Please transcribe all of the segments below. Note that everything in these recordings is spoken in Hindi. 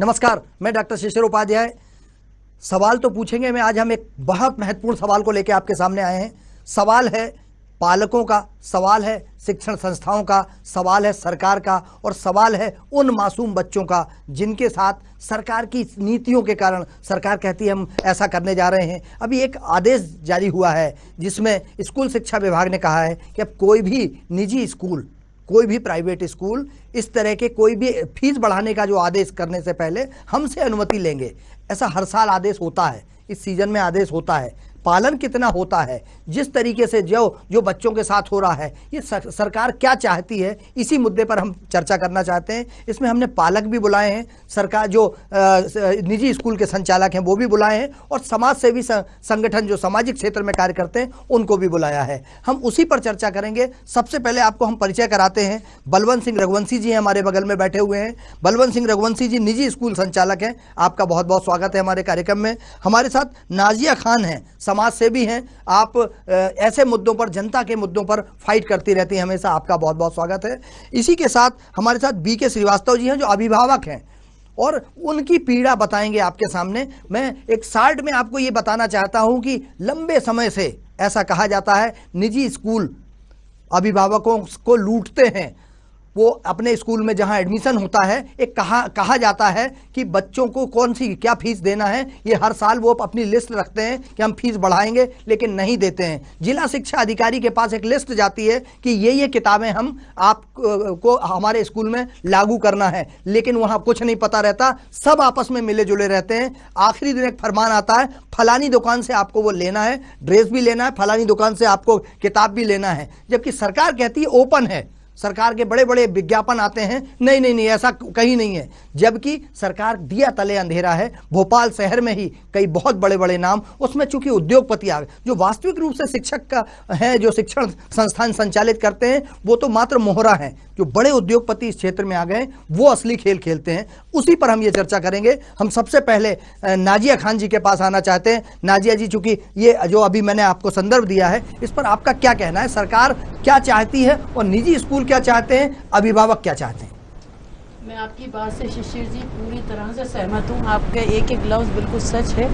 नमस्कार, मैं डॉक्टर शिशिर उपाध्याय। सवाल तो पूछेंगे मैं, आज हम एक बहुत महत्वपूर्ण सवाल को लेकर आपके सामने आए हैं। सवाल है पालकों का, सवाल है शिक्षण संस्थाओं का, सवाल है सरकार का और सवाल है उन मासूम बच्चों का जिनके साथ सरकार की नीतियों के कारण सरकार कहती है हम ऐसा करने जा रहे हैं। अभी एक आदेश जारी हुआ है जिसमें स्कूल शिक्षा विभाग ने कहा है कि अब कोई भी निजी स्कूल, कोई भी प्राइवेट स्कूल इस तरह के कोई भी फीस बढ़ाने का जो आदेश करने से पहले हमसे अनुमति लेंगे। ऐसा हर साल आदेश होता है, इस सीजन में आदेश होता है। पालन कितना होता है, जिस तरीके से जो बच्चों के साथ हो रहा है, ये सरकार क्या चाहती है, इसी मुद्दे पर हम चर्चा करना चाहते हैं। इसमें हमने पालक भी बुलाए हैं, सरकार जो निजी स्कूल के संचालक हैं वो भी बुलाए हैं और समाज सेवी संगठन जो सामाजिक क्षेत्र में कार्य करते हैं उनको भी बुलाया है। हम उसी पर चर्चा करेंगे। सबसे पहले आपको हम परिचय कराते हैं। बलवंत सिंह रघुवंशी जी हमारे बगल में बैठे हुए हैं। बलवंत सिंह रघुवंशी जी निजी स्कूल संचालक हैं। आपका बहुत बहुत स्वागत है हमारे कार्यक्रम में। हमारे साथ नाजिया खान हैं, समाज सेवी हैं। आप ऐसे मुद्दों पर, जनता के मुद्दों पर फाइट करती रहती हैं हमेशा। आपका बहुत बहुत स्वागत है। इसी के साथ हमारे साथ बीके श्रीवास्तव जी हैं जो अभिभावक हैं और उनकी पीड़ा बताएंगे आपके सामने। मैं एक शार्ट में आपको ये बताना चाहता हूं कि लंबे समय से ऐसा कहा जाता है निजी स्कूल अभिभावकों को लूटते हैं। वो अपने स्कूल में जहां एडमिशन होता है एक कहा जाता है कि बच्चों को कौन सी क्या फीस देना है, ये हर साल वो अपनी लिस्ट रखते हैं कि हम फीस बढ़ाएंगे, लेकिन नहीं देते हैं। जिला शिक्षा अधिकारी के पास एक लिस्ट जाती है कि ये किताबें हम आपको हमारे स्कूल में लागू करना है, लेकिन वहाँ कुछ नहीं पता रहता, सब आपस में मिले जुले रहते हैं। आखिरी दिन एक फरमान आता है, फलानी दुकान से आपको वो लेना है, ड्रेस भी लेना है, फलानी दुकान से आपको किताब भी लेना है। जबकि सरकार कहती है ओपन है, सरकार के बड़े बड़े विज्ञापन आते हैं, नहीं नहीं नहीं ऐसा कहीं नहीं है। जबकि सरकार दिया तले अंधेरा है। भोपाल शहर में ही कई बहुत बड़े बड़े नाम, उसमें चूंकि उद्योगपति आ गए, जो वास्तविक रूप से शिक्षक का है, जो शिक्षण संस्थान संचालित करते हैं वो तो मात्र मोहरा हैं। जो बड़े उद्योगपति इस क्षेत्र में आ गए वो असली खेल खेलते हैं। उसी पर हम ये चर्चा करेंगे। हम सबसे पहले नाजिया खान जी के पास आना चाहते हैं। नाजिया जी, चूंकि ये जो अभी मैंने आपको संदर्भ दिया है, इस पर आपका क्या कहना है? सरकार क्या चाहती है और निजी स्कूल क्या चाहते हैं, अभिभावक क्या चाहते हैं? मैं आपकी बात से शिशिर जी पूरी तरह से सहमत हूँ। आपका एक एक लफ्ज़ बिल्कुल सच है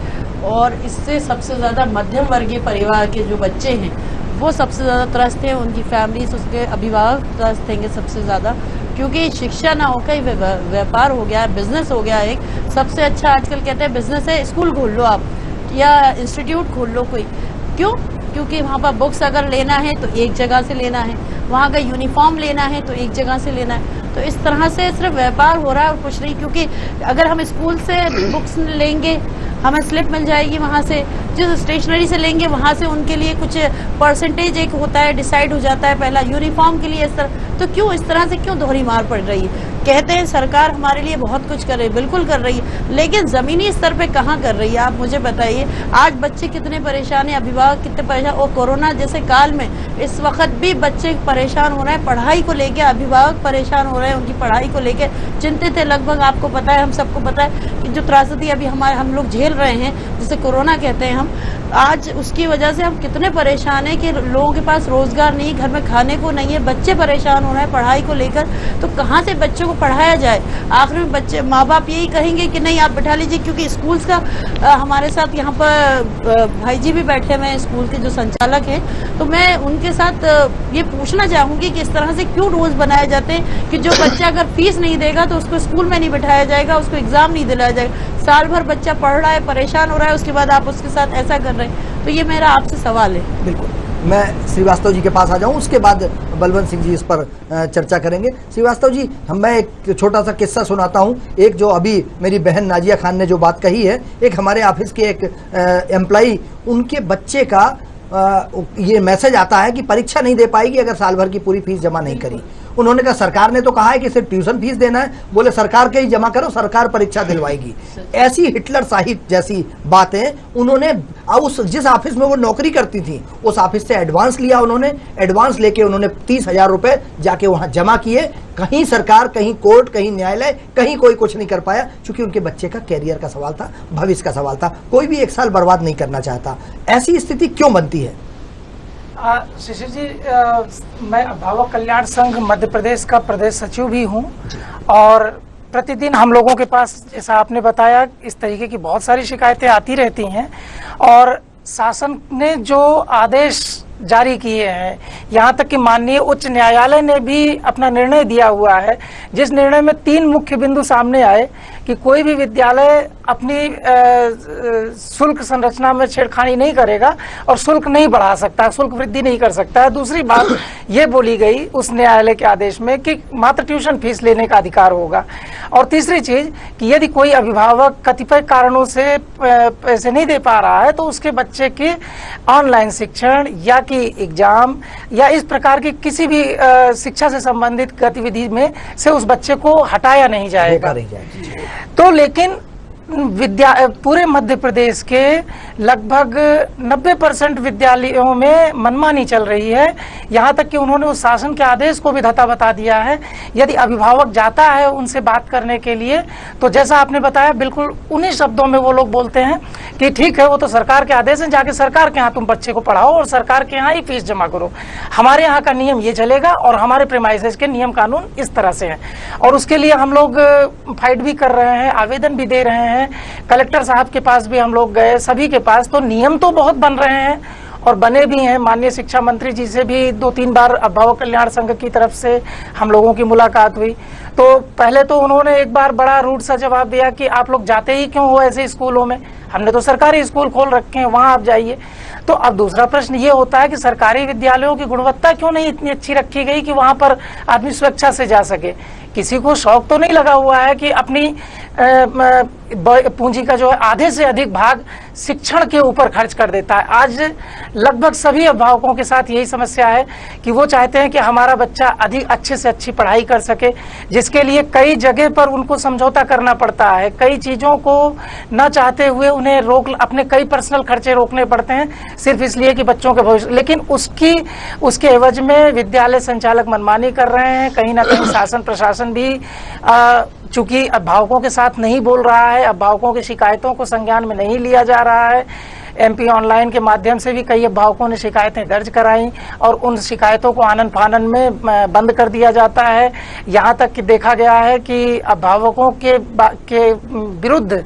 और इससे सबसे ज़्यादा मध्यम वर्गीय परिवार के जो बच्चे हैं वो सबसे ज़्यादा त्रस्त हैं, उनकी फैमिलीज, उसके अभिभावक त्रस्त होंगे सबसे ज़्यादा, क्योंकि शिक्षा ना होकर व्यापार हो गया है, बिजनेस हो गया है। एक सबसे अच्छा आजकल कहते हैं बिजनेस है, स्कूल खोल लो आप या इंस्टीट्यूट खोल लो कोई। क्यों? क्योंकि वहाँ पर बुक्स अगर लेना है तो एक जगह से लेना है, वहाँ का यूनिफॉर्म लेना है तो एक जगह से लेना है। तो इस तरह से सिर्फ व्यापार हो रहा है और कुछ नहीं। क्योंकि अगर हम स्कूल से बुक्स लेंगे, हमें स्लिप मिल जाएगी, वहाँ से जिस स्टेशनरी से लेंगे वहाँ से उनके लिए कुछ परसेंटेज एक होता है, डिसाइड हो जाता है पहला यूनिफॉर्म के लिए। इस तरह तो क्यों इस तरह से क्यों दोहरी मार पड़ रही है? कहते हैं सरकार हमारे लिए बहुत कुछ कर रही है, बिल्कुल कर रही है, लेकिन ज़मीनी स्तर पे कहाँ कर रही है? आप मुझे बताइए। आज बच्चे कितने परेशान हैं, अभिभावक कितने परेशान, और कोरोना जैसे काल में इस वक्त भी बच्चे परेशान हो रहे हैं, पढ़ाई को लेकर अभिभावक परेशान हो रहे हैं, उनकी पढ़ाई को लेकर चिंतित है। लगभग आपको पता है, हम सबको पता है कि जो त्रासदी अभी हम लोग झेल रहे हैं, जिसे कोरोना कहते हैं हम, आज उसकी वजह से हम कितने परेशान हैं कि लोगों के पास रोजगार नहीं, घर में खाने को नहीं है, बच्चे परेशान हो रहे हैं पढ़ाई को लेकर। तो कहाँ से बच्चों को पढ़ाया जाए? आखिर में बच्चे, माँ बाप यही कहेंगे कि नहीं आप बैठा लीजिए, क्योंकि स्कूल्स का हमारे साथ यहाँ पर भाई जी भी बैठे हुए हैं, स्कूल के जो संचालक हैं। तो मैं उनके साथ ये पूछना चाहूँगी कि इस तरह से क्यों रूल्स बनाए जाते हैं कि जो बच्चा अगर फीस नहीं देगा तो उसको स्कूल में नहीं बैठाया जाएगा, उसको एग्जाम नहीं दिलाया जाएगा। साल भर बच्चा पढ़ रहा है, परेशान हो रहा है, उसके बाद आप उसके साथ ऐसा कर रहे हैं। तो ये मेरा आपसे सवाल है। बिल्कुल, मैं श्रीवास्तव जी के पास आ जाऊं, उसके बाद बलवंत सिंह जी इस पर चर्चा करेंगे। श्रीवास्तव जी, मैं एक छोटा सा किस्सा सुनाता हूं। एक जो अभी मेरी बहन नाजिया खान ने जो बात कही है, एक हमारे ऑफिस के एक एम्प्लॉई, उनके बच्चे का ये मैसेज आता है कि परीक्षा नहीं दे पाएगी अगर साल भर की पूरी फीस जमा नहीं करी। उन्होंने कहा सरकार ने तो कहा है कि सिर्फ ट्यूशन फीस देना है। बोले सरकार के ही जमा करो, सरकार परीक्षा दिलवाएगी। ऐसी हिटलर साहिब जैसी बातें उन्होंने उस जिस ऑफिस में वो नौकरी करती थी उस ऑफिस से एडवांस लिया। उन्होंने एडवांस लेके उन्होंने 30,000 रुपए जाके वहां जमा किए। कहीं सरकार, कहीं कोर्ट, कहीं न्यायालय, कहीं कोई कुछ नहीं कर पाया, क्योंकि उनके बच्चे का कैरियर का सवाल था, भविष्य का सवाल था। कोई भी एक साल बर्बाद नहीं करना चाहता। ऐसी स्थिति क्यों बनती है? शिशिर जी, मैं अभिभावक कल्याण संघ मध्य प्रदेश का प्रदेश सचिव भी हूं और प्रतिदिन हम लोगों के पास, जैसा आपने बताया, इस तरीके की बहुत सारी शिकायतें आती रहती हैं और शासन ने जो आदेश जारी किए हैं, यहाँ तक कि माननीय उच्च न्यायालय ने भी अपना निर्णय दिया हुआ है, जिस निर्णय में 3 मुख्य बिंदु सामने आए कि कोई भी विद्यालय अपनी शुल्क संरचना में छेड़खानी नहीं करेगा और शुल्क नहीं बढ़ा सकता, शुल्क वृद्धि नहीं कर सकता है। दूसरी बात ये बोली गई उस न्यायालय के आदेश में कि मात्र ट्यूशन फीस लेने का अधिकार होगा। और तीसरी चीज कि यदि कोई अभिभावक कतिपय कारणों से पैसे नहीं दे पा रहा है तो उसके बच्चे के ऑनलाइन शिक्षण या कि एग्जाम या इस प्रकार की किसी भी शिक्षा से संबंधित गतिविधि में से उस बच्चे को हटाया नहीं जाएगा। तो लेकिन पूरे मध्य प्रदेश के लगभग 90% विद्यालयों में मनमानी चल रही है। यहाँ तक कि उन्होंने उस शासन के आदेश को भी धता बता दिया है। यदि अभिभावक जाता है उनसे बात करने के लिए तो जैसा आपने बताया बिल्कुल उन्हीं शब्दों में वो लोग बोलते हैं कि ठीक है, वो तो सरकार के आदेश हैं, जाके सरकार के यहाँ तुम बच्चे को पढ़ाओ और सरकार के यहाँ ही फीस जमा करो। हमारे यहाँ का नियम ये चलेगा और हमारे प्रेमाइसेस के नियम कानून इस तरह से हैं। और उसके लिए हम लोग फाइट भी कर रहे हैं, आवेदन भी दे रहे हैं, कलेक्टर साहब के पास भी हम लोग गए, सभी के पास। तो नियम तो बहुत बन रहे हैं और बने भी हैं। माननीय शिक्षा मंत्री जी से भी 2-3 बार अभिभावक कल्याण संघ की तरफ से हम लोगों की मुलाकात हुई। तो पहले तो उन्होंने एक बार बड़ा रूड सा जवाब दिया कि आप लोग जाते ही क्यों हो ऐसे स्कूलों में, हमने तो सरकारी स्कूल खोल रखे हैं, वहां आप जाइए। तो अब दूसरा प्रश्न ये होता है कि सरकारी विद्यालयों की गुणवत्ता क्यों नहीं इतनी अच्छी रखी गई कि वहां पर आदमी स्वेच्छा से जा सके। किसी को शौक तो नहीं लगा हुआ है कि अपनी पूंजी का जो है आधे से अधिक भाग शिक्षण के ऊपर खर्च कर देता है। आज लगभग सभी अभिभावकों के साथ यही समस्या है कि वो चाहते हैं कि हमारा बच्चा अधिक अच्छे से अच्छी पढ़ाई कर सके, जिसके लिए कई जगह पर उनको समझौता करना पड़ता है। कई चीज़ों को न चाहते हुए उन्हें अपने कई पर्सनल खर्चे रोकने पड़ते हैं सिर्फ इसलिए कि बच्चों के भविष्य। लेकिन उसके एवज में विद्यालय संचालक मनमानी कर रहे हैं। कहीं ना कहीं शासन प्रशासन भी चूंकि अभिभावकों के साथ नहीं बोल रहा है, अभिभावकों की शिकायतों को संज्ञान में नहीं लिया जा रहा है। MP ऑनलाइन के माध्यम से भी कई अभिभावकों ने शिकायतें दर्ज कराई और उन शिकायतों को आनन फानन में बंद कर दिया जाता है। यहाँ तक कि देखा गया है कि अभिभावकों के विरुद्ध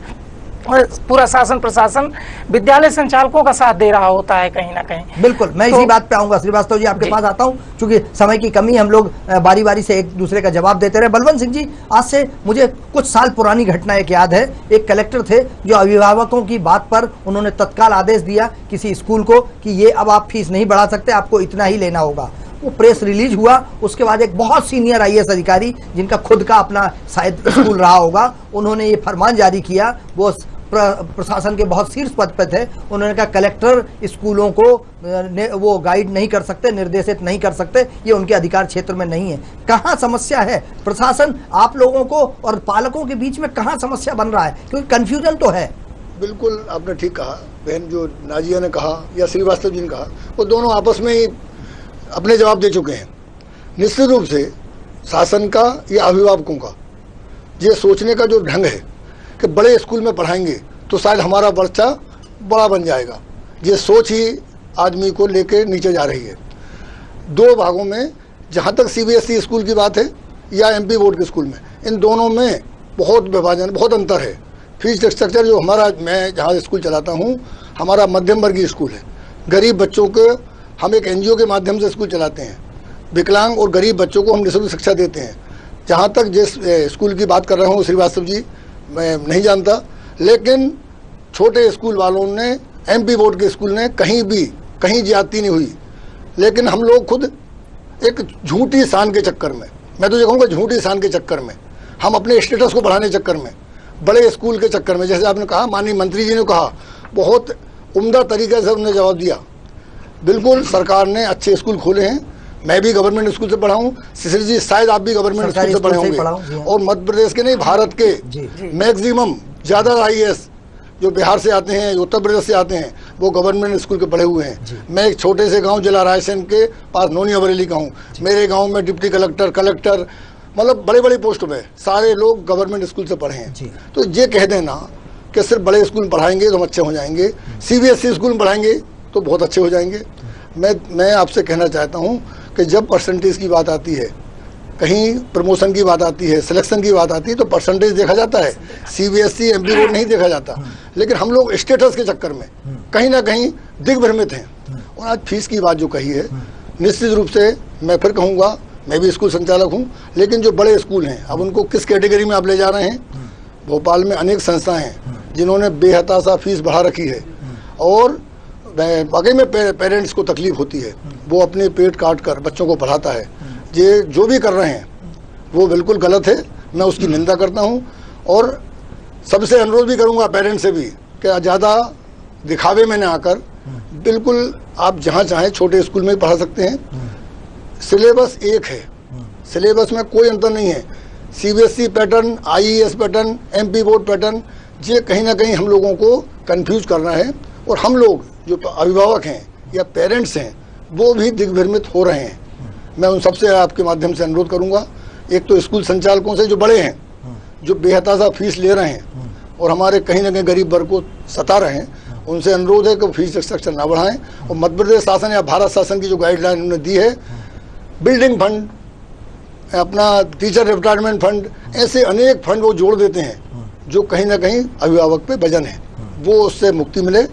पूरा शासन प्रशासन विद्यालय संचालकों का साथ दे रहा होता है कहीं ना कहीं। बिल्कुल, मैं इसी बात पे आऊंगा श्रीवास्तव जी, आपके पास आता हूं। चूंकि समय की कमी, हम लोग बारी बारी से एक दूसरे का जवाब देते रहे। बलवंत सिंह जी, आज से मुझे कुछ साल पुरानी घटना एक याद है। एक कलेक्टर थे जो अभिभावकों की बात पर उन्होंने तत्काल आदेश दिया किसी स्कूल को कि ये अब आप फीस नहीं बढ़ा सकते, आपको इतना ही लेना होगा। वो प्रेस रिलीज हुआ। उसके बाद एक बहुत सीनियर IAS अधिकारी, जिनका खुद का अपना शायद स्कूल रहा होगा, उन्होंने ये फरमान जारी किया। वो प्रशासन के बहुत शीर्ष पद पर थे। उन्होंने कहा कलेक्टर स्कूलों को वो गाइड नहीं कर सकते, निर्देशित नहीं कर सकते, ये उनके अधिकार क्षेत्र में नहीं है। कहाँ समस्या है? प्रशासन, आप लोगों को और पालकों के बीच में कहाँ समस्या बन रहा है? क्योंकि कंफ्यूजन तो है। बिल्कुल, आपने ठीक कहा। बहन जो नाजिया ने कहा या श्रीवास्तव जी ने कहा, वो दोनों आपस में ही अपने जवाब दे चुके हैं। निश्चित रूप से शासन का या अभिभावकों का ये सोचने का जो ढंग है कि बड़े स्कूल में पढ़ाएंगे तो शायद हमारा बच्चा बड़ा बन जाएगा, ये सोच ही आदमी को लेके नीचे जा रही है। 2 भागों में, जहाँ तक CBSE स्कूल की बात है या MP बोर्ड के स्कूल में, इन दोनों में बहुत विभाजन, बहुत अंतर है। फीस स्ट्रक्चर जो मैं जहाँ स्कूल चलाता हूँ, हमारा मध्यम वर्गीय स्कूल है। गरीब बच्चों को हम एक NGO के माध्यम से स्कूल चलाते हैं। विकलांग और गरीब बच्चों को हम निःशुल्क शिक्षा देते हैं। जहाँ तक जिस स्कूल की बात कर रहे हूँ श्रीवास्तव जी, मैं नहीं जानता, लेकिन छोटे स्कूल वालों ने, MP बोर्ड के स्कूल ने कहीं ज्यादती नहीं हुई। लेकिन हम लोग खुद एक झूठी शान के चक्कर में, मैं तो ये कहूँगा झूठी शान के चक्कर में, हम अपने स्टेटस को बढ़ाने चक्कर में, बड़े स्कूल के चक्कर में, जैसे आपने कहा, माननीय मंत्री जी ने कहा, बहुत उम्दा तरीके से उन्होंने जवाब दिया। बिल्कुल, सरकार ने अच्छे स्कूल खोले हैं। मैं भी गवर्नमेंट स्कूल से पढ़ा हूँ, शिशिर जी शायद आप भी गवर्नमेंट स्कूल से पढ़े होंगे। और मध्य प्रदेश के नहीं, भारत के मैक्सिमम ज़्यादा IAS जो बिहार से आते हैं, उत्तर प्रदेश से आते हैं, वो गवर्नमेंट स्कूल के पढ़े हुए हैं। मैं एक छोटे से गांव जिला रायसेन के पास नोनिया बरेली का हूँ। मेरे गांव में डिप्टी कलेक्टर मतलब बड़े बड़े पोस्ट में सारे लोग गवर्नमेंट स्कूल से पढ़े हैं। तो ये कह देना कि सिर्फ बड़े स्कूल में पढ़ाएंगे तो हम अच्छे हो जाएंगे, CBSE स्कूल में पढ़ाएंगे तो बहुत अच्छे हो जाएंगे। मैं आपसे कहना चाहता हूँ कि जब परसेंटेज की बात आती है, कहीं प्रमोशन की बात आती है, सिलेक्शन की बात आती है तो परसेंटेज देखा जाता है, सीबीएसई एमपी बोर्ड नहीं देखा जाता। लेकिन हम लोग स्टेटस के चक्कर में कहीं ना कहीं दिग्भ्रमित हैं। और आज फीस की बात जो कही है, निश्चित रूप से मैं फिर कहूँगा, मैं भी स्कूल संचालक हूँ, लेकिन जो बड़े स्कूल हैं अब उनको किस कैटेगरी में आप ले जा रहे हैं। भोपाल में अनेक संस्थाएं हैं जिन्होंने बेहताशा फीस बढ़ा रखी है और वाकई में पेरेंट्स को तकलीफ होती है, वो अपने पेट काट कर बच्चों को पढ़ाता है। ये जो भी कर रहे हैं वो बिल्कुल गलत है, मैं उसकी निंदा करता हूँ। और सबसे अनुरोध भी करूँगा पेरेंट्स से भी कि ज़्यादा दिखावे में न आकर बिल्कुल आप जहाँ चाहें छोटे स्कूल में पढ़ा सकते हैं। सिलेबस एक है, सिलेबस में कोई अंतर नहीं है। CBSE pattern, IES pattern, MP board pattern, ये कहीं ना कहीं हम लोगों को कंफ्यूज करना है। और हम लोग जो अभिभावक हैं या पेरेंट्स हैं वो भी दिग्भ्रमित हो रहे हैं। मैं उन सबसे आपके माध्यम से अनुरोध करूंगा, एक तो स्कूल संचालकों से जो बड़े हैं, जो बेहताशा फीस ले रहे हैं और हमारे कहीं ना कहीं गरीब वर्ग को सता रहे हैं, उनसे अनुरोध है कि फीस स्ट्रक्चर ना बढ़ाएं। और मध्य प्रदेश शासन या भारत शासन की जो गाइडलाइन उन्होंने दी है, बिल्डिंग फंड, अपना टीचर रिटायरमेंट फंड, ऐसे अनेक फंड वो जोड़ देते हैं जो कहीं ना कहीं अभिभावक पे वजन है, वो उससे मुक्ति मिले।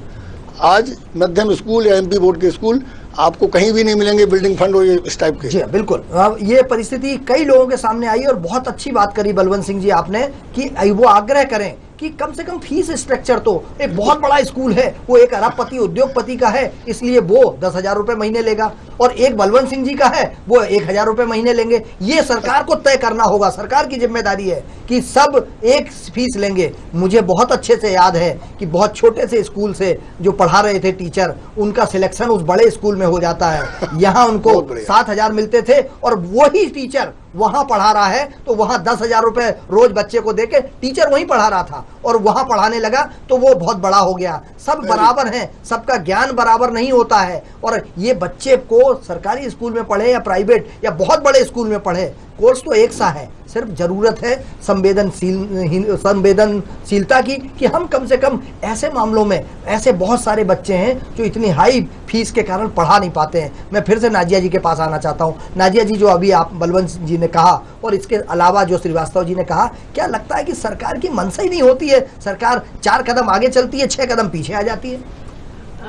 आज मध्यम स्कूल या एमपी बोर्ड के स्कूल आपको कहीं भी नहीं मिलेंगे बिल्डिंग फंड और इस टाइप के। जी बिल्कुल, ये परिस्थिति कई लोगों के सामने आई और बहुत अच्छी बात करी बलवंत सिंह जी आपने कि वो आग्रह करें कि कम से कम फीस स्ट्रक्चर, तो एक बहुत बड़ा स्कूल है, वो एक अरबपति उद्योगपति का है, इसलिए वो 10,000 रुपए महीने लेगा, और एक बलवंत सिंह जी का है वो 1,000 रुपए महीने लेंगे। ये सरकार को तय करना होगा, सरकार की जिम्मेदारी है कि सब एक फीस लेंगे। मुझे बहुत अच्छे से याद है कि बहुत छोटे से स्कूल से जो पढ़ा रहे थे टीचर, उनका सिलेक्शन उस बड़े स्कूल में हो जाता है। यहाँ उनको 7,000 मिलते थे और वही टीचर वहां पढ़ा रहा है तो वहां 10,000 रुपए रोज बच्चे को देके टीचर वहीं पढ़ा रहा था और वहां पढ़ाने लगा तो वो बहुत बड़ा हो गया। सब बराबर हैं, सबका ज्ञान बराबर नहीं होता है। और ये बच्चे को सरकारी स्कूल में पढ़े या प्राइवेट या बहुत बड़े स्कूल में पढ़े, कोर्स तो एक सा है, सिर्फ जरूरत है संवेदनशीलता की कि हम कम से कम ऐसे मामलों में, ऐसे बहुत सारे बच्चे हैं जो इतनी हाई फीस के कारण पढ़ा नहीं पाते हैं। मैं फिर से नाजिया जी के पास आना चाहता हूं। नाजिया जी, जो अभी आप बलवंत जी ने कहा और इसके अलावा जो श्रीवास्तव जी ने कहा, क्या लगता है कि सरकार की मनसा ही नहीं होती है? सरकार 4 कदम आगे चलती है, 6 कदम पीछे आ जाती है।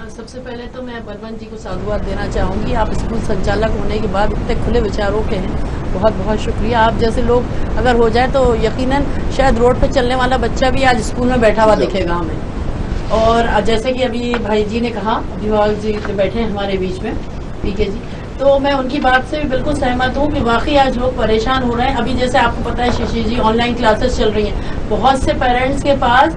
सबसे पहले तो मैं बलवंत जी को साधुवाद देना चाहूँगी। आप स्कूल संचालक होने के बाद इतने खुले विचारों के हैं, बहुत बहुत शुक्रिया। आप जैसे लोग अगर हो जाए तो यकीनन शायद रोड पे चलने वाला बच्चा भी आज स्कूल में बैठा हुआ दिखेगा हमें। और जैसे कि अभी भाई जी ने कहा, अभिभावक जी बैठे हैं हमारे बीच में, पीके जी, तो मैं उनकी बात से भी बिल्कुल सहमत हूँ कि वाकई आज लोग परेशान हो रहे हैं। अभी जैसे आपको पता है शिशिर जी, ऑनलाइन क्लासेस चल रही हैं, बहुत से पेरेंट्स के पास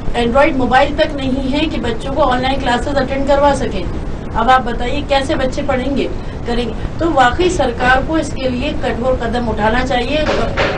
एंड्रॉइड मोबाइल तक नहीं है कि बच्चों को ऑनलाइन क्लासेस अटेंड करवा सकें। अब आप बताइए कैसे बच्चे पढ़ेंगे, करेंगे? तो वाकई सरकार को इसके लिए कठोर कदम उठाना चाहिए।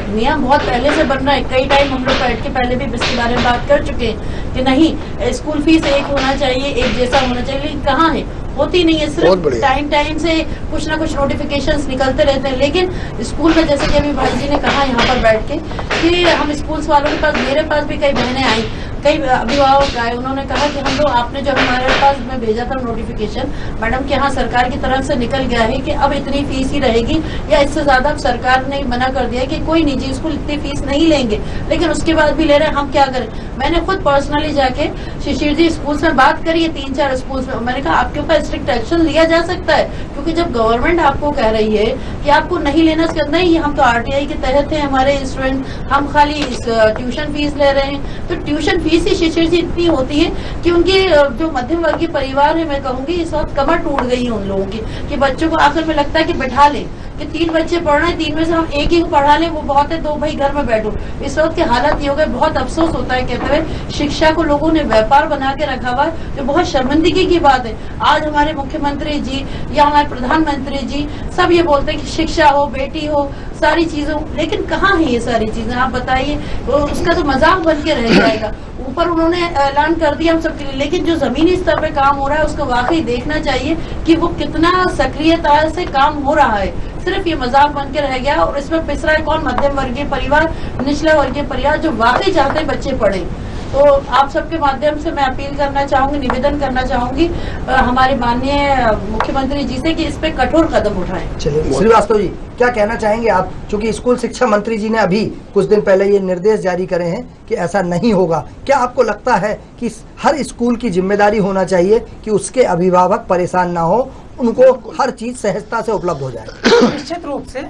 नियम बहुत पहले से बन रहा है, कई टाइम हम लोग बैठ के पहले भी इसके बारे में बात कर चुके हैं कि नहीं, स्कूल फीस एक होना चाहिए, एक जैसा होना चाहिए, लेकिन कहाँ है, होती नहीं है। सिर्फ टाइम से कुछ ना कुछ नोटिफिकेशंस निकलते रहते हैं। लेकिन स्कूल में जैसे कि अभी भाई जी ने कहा यहाँ पर बैठ के कि हम स्कूल्स वालों के पास, मेरे पास भी कई बहनें आई, कई अभिभावक आए, उन्होंने कहा कि हम लोग, आपने जो हमारे पास में भेजा था नोटिफिकेशन मैडम कि हाँ सरकार की तरफ से निकल गया है कि अब इतनी फीस ही रहेगी या इससे ज्यादा सरकार ने मना कर दिया है कि कोई निजी स्कूल इतनी फीस नहीं लेंगे, लेकिन उसके बाद भी ले रहे हैं, हम क्या करें? मैंने खुद पर्सनली जाके शिशिर जी स्कूल्स में बात करी है, 3-4 स्कूल्स में, मैंने कहा आपके ऊपर स्ट्रिक्ट एक्शन लिया जा सकता है, क्योंकि जब गवर्नमेंट आपको कह रही है कि आपको नहीं लेना, नहीं हम तो आरटीआई के तहत है, हमारे स्टूडेंट, हम खाली ट्यूशन फीस ले रहे हैं। तो ट्यूशन फीस ही शिशिर जी इतनी होती है कि उनकी जो मध्यम वर्गीय परिवार है, मैं कहूंगी इस वक्त कमर टूट गई है उन लोगों की, कि बच्चों को आखिर में लगता है कि बैठा लें, कि 3 बच्चे पढ़ रहे हैं, 3 में से हम एक ही को पढ़ा लें, वो बहुत है, 2 भाई घर में बैठो। इस वक्त की हालत ये हो गई, बहुत अफसोस होता है कहते हुए शिक्षा को लोगों ने व्यापार बना के रखा हुआ है, जो बहुत शर्मिंदगी की बात है। आज हमारे मुख्यमंत्री जी या हमारे प्रधानमंत्री जी सब ये बोलते हैं कि शिक्षा हो, बेटी हो, सारी चीजों, लेकिन कहाँ है ये सारी चीजें? आप बताइए, उसका तो मजाक बन के रह जाएगा। ऊपर उन्होंने ऐलान कर दिया हम सबके लिए, लेकिन जो जमीनी स्तर पे काम हो रहा है उसको वाकई देखना चाहिए कि वो कितना सक्रियता से काम हो रहा है। सिर्फ ये मजाक बन के रह गया और इसमें पिसरा है कौन? मध्यम वर्गीय परिवार, निचले वर्गीय परिवार, जो वाकई चाहते हैं बच्चे पढ़े। तो आप सबके माध्यम से मैं अपील करना चाहूंगी, निवेदन करना चाहूंगी हमारे माननीय मुख्यमंत्री जी से कि इस पे कठोर कदम उठाएं। चलिए श्रीवास्तव जी, क्या कहना चाहेंगे आप, चूंकि स्कूल शिक्षा मंत्री जी ने अभी कुछ दिन पहले ये निर्देश जारी करे हैं कि ऐसा नहीं होगा, क्या आपको लगता है कि हर स्कूल की जिम्मेदारी होना चाहिए कि उसके अभिभावक परेशान ना हो, उनको हर चीज सहजता से उपलब्ध हो जाए? निश्चित रूप से,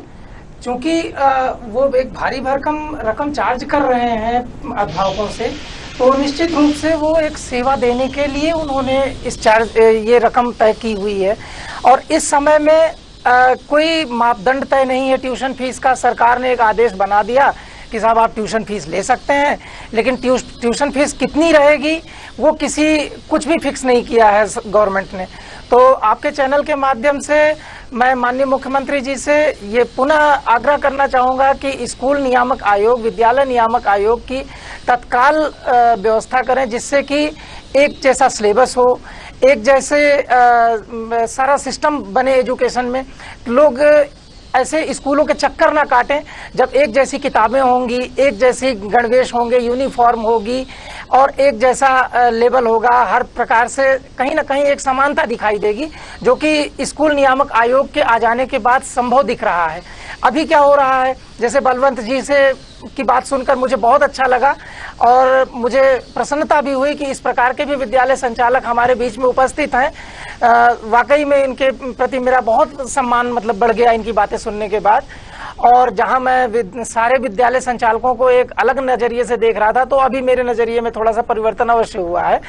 क्योंकि वो एक भारी भरकम रकम चार्ज कर रहे हैं अभिभावकों से, तो निश्चित रूप से वो एक सेवा देने के लिए उन्होंने ये रकम तय की हुई है। और इस समय में कोई मापदंड तय नहीं है ट्यूशन फीस का। सरकार ने एक आदेश बना दिया कि साहब आप ट्यूशन फीस ले सकते हैं, लेकिन ट्यूशन फीस कितनी रहेगी वो कुछ भी फिक्स नहीं किया है गवर्नमेंट ने। तो आपके चैनल के माध्यम से मैं माननीय मुख्यमंत्री जी से ये पुनः आग्रह करना चाहूँगा कि स्कूल नियामक आयोग, विद्यालय नियामक आयोग की तत्काल व्यवस्था करें, जिससे कि एक जैसा सिलेबस हो, एक जैसे सारा सिस्टम बने एजुकेशन में। लोग ऐसे स्कूलों के चक्कर ना काटें, जब एक जैसी किताबें होंगी, एक जैसी गणवेश होंगे, यूनिफॉर्म होगी और एक जैसा लेवल होगा, हर प्रकार से कहीं ना कहीं एक समानता दिखाई देगी, जो कि स्कूल नियामक आयोग के आ जाने के बाद संभव दिख रहा है। अभी क्या हो रहा है, जैसे बलवंत जी से की बात सुनकर मुझे बहुत अच्छा लगा और मुझे प्रसन्नता भी हुई कि इस प्रकार के भी विद्यालय संचालक हमारे बीच में उपस्थित हैं। वाकई में इनके प्रति मेरा बहुत सम्मान बढ़ गया इनकी बातें सुनने के बाद। और जहां मैं सारे विद्यालय संचालकों को एक अलग नजरिए से देख रहा था, तो अभी मेरे नजरिए में थोड़ा सा परिवर्तन अवश्य हुआ है।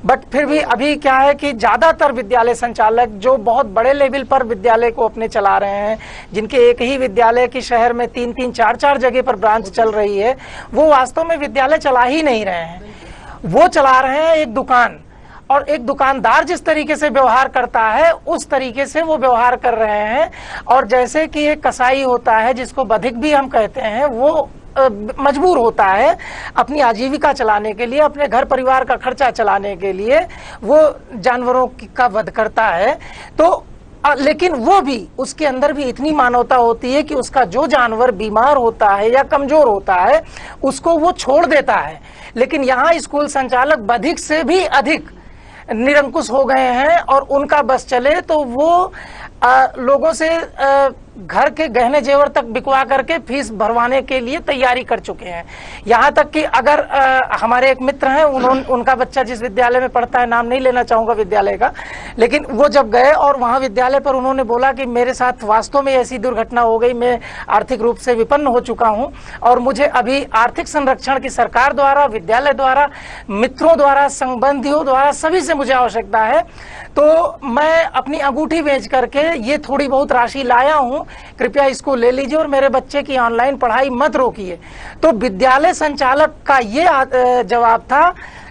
बट फिर भी अभी क्या है कि ज्यादातर विद्यालय संचालक जो बहुत बड़े लेवल पर विद्यालय को अपने चला रहे हैं, जिनके एक ही विद्यालय की शहर में 3-3, 4-4 जगह पर ब्रांच चल रही है, वो वास्तव में विद्यालय चला ही नहीं रहे हैं। वो चला रहे हैं एक दुकान, और एक दुकानदार जिस तरीके से व्यवहार करता है उस तरीके से वो व्यवहार कर रहे हैं। और जैसे कि एक कसाई होता है जिसको बधिक भी हम कहते हैं, वो मजबूर होता है अपनी आजीविका चलाने के लिए, अपने घर परिवार का खर्चा चलाने के लिए वो जानवरों का वध करता है। तो लेकिन वो भी, उसके अंदर भी इतनी मानवता होती है कि उसका जो जानवर बीमार होता है या कमजोर होता है उसको वो छोड़ देता है। लेकिन यहाँ स्कूल संचालक बधिक से भी अधिक निरंकुश हो गए हैं और उनका बस चले तो वो लोगों से घर के गहने जेवर तक बिकवा करके फीस भरवाने के लिए तैयारी कर चुके हैं। यहाँ तक कि अगर हमारे एक मित्र हैं, उनका बच्चा जिस विद्यालय में पढ़ता है, नाम नहीं लेना चाहूँगा विद्यालय का, लेकिन वो जब गए और वहाँ विद्यालय पर उन्होंने बोला कि मेरे साथ वास्तव में ऐसी दुर्घटना हो गई, मैं आर्थिक रूप से विपन्न हो चुका हूँ और मुझे अभी आर्थिक संरक्षण की सरकार द्वारा, विद्यालय द्वारा, मित्रों द्वारा, संबंधियों द्वारा, सभी से मुझे आवश्यकता है, तो मैं अपनी अंगूठी बेच करके ये थोड़ी बहुत राशि लाया हूँ, कृपया इसको ले लीजिए और मेरे बच्चे की ऑनलाइन पढ़ाई मत रोकिए। तो विद्यालय संचालक का ये जवाब था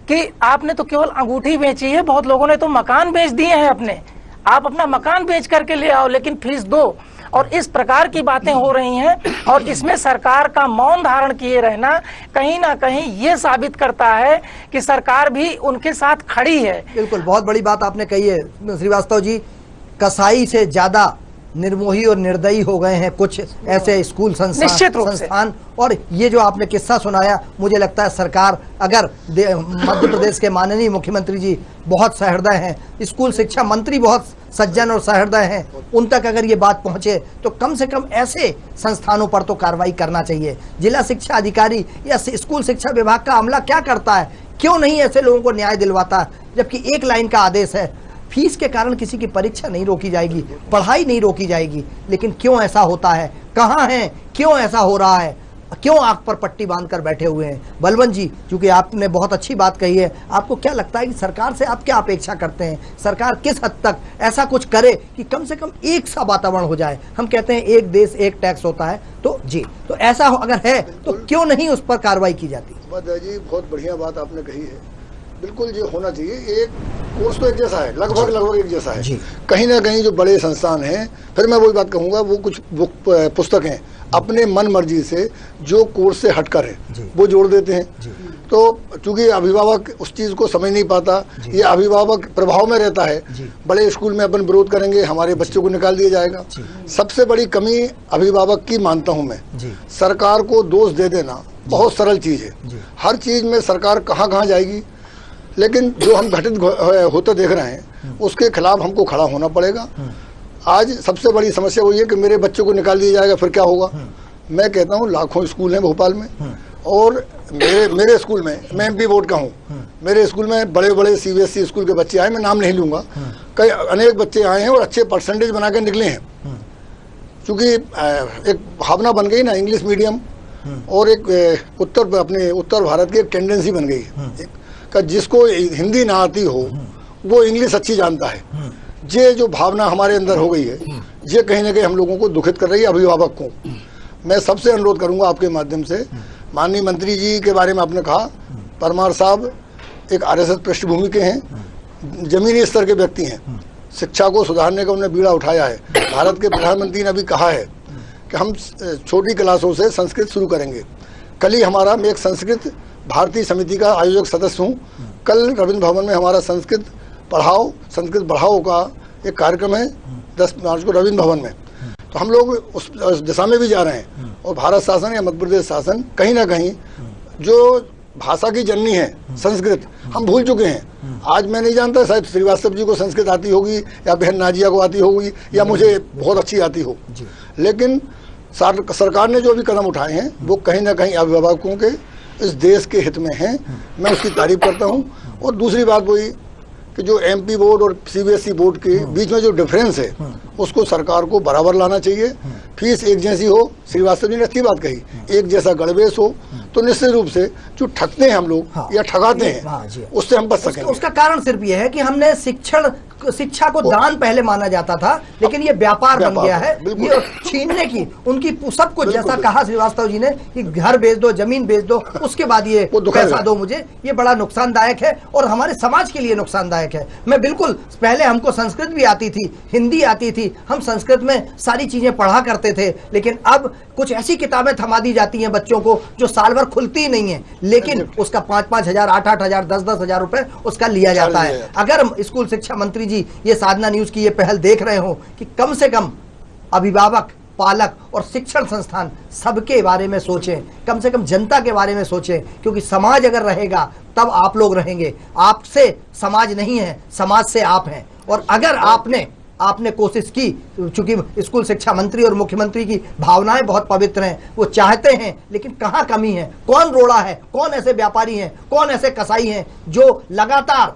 कि आपने तो केवल अंगूठी बेची है, बहुत लोगों ने तो मकान बेच दिए हैं अपने, आप अपना मकान बेच करके ले आओ लेकिन फीस दो। और इस प्रकार की बातें हो रही हैं और इसमें सरकार का मौन धारण किए रहना कहीं ना कहीं ये साबित करता है कि सरकार भी उनके साथ खड़ी है। बिल्कुल, बहुत बड़ी बात आपने कही है श्रीवास्तव जी। कसाई से ज्यादा निर्मोही और निर्दयी हो गए हैं कुछ ऐसे स्कूल संस्थान। और ये जो आपने किस्सा सुनाया, मुझे लगता है सरकार, अगर मध्य प्रदेश के माननीय मुख्यमंत्री जी बहुत सहृदय हैं, स्कूल शिक्षा मंत्री बहुत सज्जन और सहृदय हैं, उन तक अगर ये बात पहुंचे तो कम से कम ऐसे संस्थानों पर तो कार्रवाई करना चाहिए। जिला शिक्षा अधिकारी या स्कूल शिक्षा विभाग का अमला क्या करता है, क्यों नहीं ऐसे लोगों को न्याय दिलवाता, जबकि एक लाइन का आदेश है, फीस के कारण किसी की परीक्षा नहीं रोकी जाएगी, पढ़ाई नहीं रोकी जाएगी। लेकिन क्यों ऐसा होता है, कहाँ हैं, क्यों ऐसा हो रहा है, क्यों आंख पर पट्टी बांधकर बैठे हुए हैं? बलवंत जी, क्योंकि आपने बहुत अच्छी बात कही है, आपको क्या लगता है कि सरकार से आप क्या अपेक्षा करते हैं? सरकार किस हद तक ऐसा कुछ करे कि कम से कम एक सा वातावरण हो जाए? हम कहते हैं एक देश एक टैक्स होता है, तो जी, तो ऐसा अगर है तो क्यों नहीं उस पर कार्रवाई की जाती? जी बहुत बढ़िया बात आपने कही है, बिल्कुल ये होना चाहिए। एक कोर्स तो एक जैसा है, लगभग एक जैसा है। जी। कहीं ना कहीं जो बड़े संस्थान हैं, फिर मैं वही बात कहूँगा, वो कुछ पुस्तकें अपने मन मर्जी से जो कोर्स से हटकर है वो जोड़ देते हैं। तो चूंकि अभिभावक उस चीज़ को समझ नहीं पाता, ये अभिभावक प्रभाव में रहता है, बड़े स्कूल में अपन विरोध करेंगे, हमारे बच्चों को निकाल दिया जाएगा। सबसे बड़ी कमी अभिभावक की मानता हूँ मैं। सरकार को दोष दे देना बहुत सरल चीज़ है, हर चीज़ में सरकार कहाँ कहाँ जाएगी, लेकिन जो हम घटित होते देख रहे हैं उसके खिलाफ हमको खड़ा होना पड़ेगा। आज सबसे बड़ी समस्या वही है कि मेरे बच्चों को निकाल दिया जाएगा, फिर क्या होगा। मैं कहता हूँ लाखों स्कूल हैं भोपाल में, और मेरे स्कूल में, मैं एमपी बोर्ड का हूँ, मेरे स्कूल में बड़े बड़े सीबीएसई स्कूल के बच्चे आए, मैं नाम नहीं लूँगा, कई अनेक बच्चे आए हैं और अच्छे परसेंटेज बना के निकले हैं। क्योंकि एक भावना बन गई ना, इंग्लिश मीडियम और एक उत्तर भारत की एक टेंडेंसी बन गई है कि जिसको हिंदी ना आती हो वो इंग्लिश अच्छी जानता है। ये जो भावना हमारे अंदर हो गई है, ये कहीं ना कहीं हम लोगों को दुखित कर रही है, अभिभावक को। मैं सबसे अनुरोध करूंगा आपके माध्यम से, माननीय मंत्री जी के बारे में आपने कहा, परमार साहब एक आरएसएस पृष्ठभूमि के हैं, जमीनी स्तर के व्यक्ति हैं, शिक्षा को सुधारने का उन्होंने बीड़ा उठाया है। भारत के प्रधानमंत्री ने अभी कहा है कि हम छोटी क्लासों से संस्कृत शुरू करेंगे। कल ही हमारा, मैं एक संस्कृत भारतीय समिति का आयोजक सदस्य हूँ, कल रविंद्र भवन में हमारा संस्कृत बढ़ाओ का एक कार्यक्रम है 10 मार्च को रविंद्र भवन में। तो हम लोग उस दिशा में भी जा रहे हैं, और भारत शासन या मध्य प्रदेश शासन कहीं ना कहीं जो भाषा की जननी है संस्कृत, हम भूल चुके हैं। आज मैं नहीं जानता, शायद श्रीवास्तव जी को संस्कृत आती होगी, या बहन नाजिया को आती होगी, या मुझे बहुत अच्छी आती हो, लेकिन सरकार ने जो भी कदम उठाए हैं वो कहीं ना कहीं अभिभावकों के, इस देश के हित में हैं। मैं उसकी तारीफ करता हूँ। और दूसरी बात वही कि जो एमपी बोर्ड और सीबीएसई बोर्ड के बीच में जो डिफरेंस है उसको सरकार को बराबर लाना चाहिए। फीस एक जैसी हो, श्रीवास्तव जी ने अच्छी बात कही, एक जैसा गणवेश हो, तो निश्चित रूप से जो ठगते हैं हम लोग या ठगाते हैं उससे हम बच सकेंगे। उसका कारण सिर्फ ये है कि हमने शिक्षा को दान पहले माना जाता था, लेकिन ये व्यापार बन गया है, ये छीनने की उनकी सबको, जैसा कहा श्रीवास्तव जी ने कि घर बेच दो, जमीन बेच दो, उसके बाद ये पैसा दो मुझे, ये बड़ा नुकसानदायक है और हमारे समाज के लिए नुकसानदायक है। मैं बिल्कुल, पहले हमको संस्कृत भी आती थी, हिंदी आती थी, हम संस्कृत में सारी चीजें पढ़ा करते थे, लेकिन अब कुछ ऐसी किताबें थमा दी जाती हैं बच्चों को जो साल भर खुलती ही नहीं है, लेकिन उसका 5-5 हजार, 8-8 हजार, 10-10 हजार रुपए उसका लिया जाता है। अगर स्कूल शिक्षा मंत्री जी ये साधना न्यूज की ये पहल देख रहे हो कि कम से कम अभिभावक, पालक और शिक्षण संस्थान सबके बारे में सोचें, कम से कम जनता के बारे में सोचें, क्योंकि समाज अगर रहेगा तब आप लोग रहेंगे। आपसे समाज नहीं है, समाज से आप हैं। और अगर आपने कोशिश की, चूंकि स्कूल शिक्षा मंत्री और मुख्यमंत्री की भावनाएं बहुत पवित्र हैं, वो चाहते हैं, लेकिन कहां कमी है, कौन रोड़ा है, कौन ऐसे व्यापारी हैं, कौन ऐसे कसाई हैं जो लगातार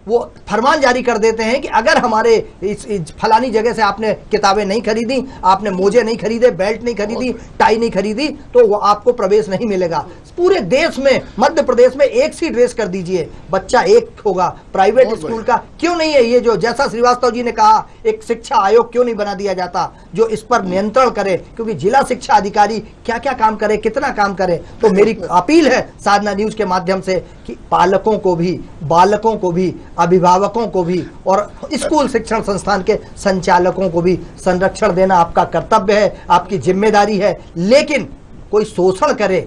वो फरमान जारी कर देते हैं कि अगर हमारे इस फलानी जगह से आपने किताबें नहीं खरीदी, आपने मोजे नहीं खरीदे, बेल्ट नहीं खरीदी, टाई नहीं खरीदी, तो वो आपको प्रवेश नहीं मिलेगा। पूरे देश में, मध्य प्रदेश में एक सी ड्रेस कर दीजिए, बच्चा एक होगा। प्राइवेट स्कूल का क्यों नहीं है ये, जो जैसा श्रीवास्तव जी ने कहा, एक शिक्षा आयोग क्यों नहीं बना दिया जाता जो इस पर नियंत्रण करे, क्योंकि जिला शिक्षा अधिकारी क्या क्या काम करे, कितना काम करे। तो मेरी अपील है साधना न्यूज के माध्यम से कि पालकों को भी, बालकों को भी, अभिभावकों को भी और स्कूल शिक्षण संस्थान के संचालकों को भी संरक्षण देना आपका कर्तव्य है, आपकी जिम्मेदारी है। लेकिन कोई शोषण करे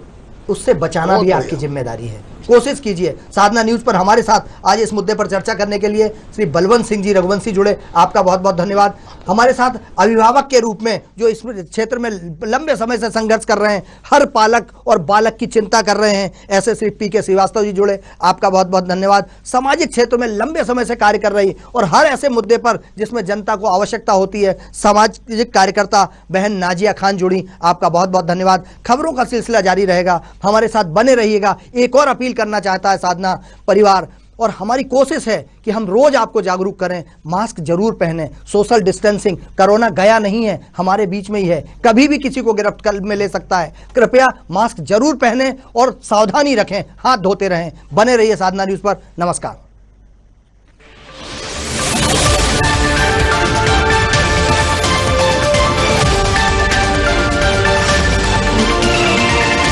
उससे बचाना भी आपकी जिम्मेदारी है। कोशिश कीजिए। साधना न्यूज पर हमारे साथ आज इस मुद्दे पर चर्चा करने के लिए श्री बलवंत सिंह जी रघुवंशी जुड़े, आपका बहुत बहुत धन्यवाद। हमारे साथ अभिभावक के रूप में जो इस क्षेत्र में लंबे समय से संघर्ष कर रहे हैं, हर पालक और बालक की चिंता कर रहे हैं, ऐसे श्री पी.के. श्रीवास्तव जी जुड़े, आपका बहुत बहुत धन्यवाद। सामाजिक क्षेत्र में लंबे समय से कार्य कर रही और हर ऐसे मुद्दे पर जिसमें जनता को आवश्यकता होती है, सामाजिक कार्यकर्ता बहन नाजिया खान जुड़ी, आपका बहुत बहुत धन्यवाद। खबरों का सिलसिला जारी रहेगा, हमारे साथ बने रहिएगा। एक और अपील करना चाहता है साधना परिवार, और हमारी कोशिश है कि हम रोज आपको जागरूक करें, मास्क जरूर पहने, सोशल डिस्टेंसिंग, कोरोना गया नहीं है, हमारे बीच में ही है, कभी भी किसी को गिरफ्त में ले सकता है। कृपया मास्क जरूर पहने और सावधानी रखें, हाथ धोते रहें। बने रहिए साधना न्यूज पर। नमस्कार।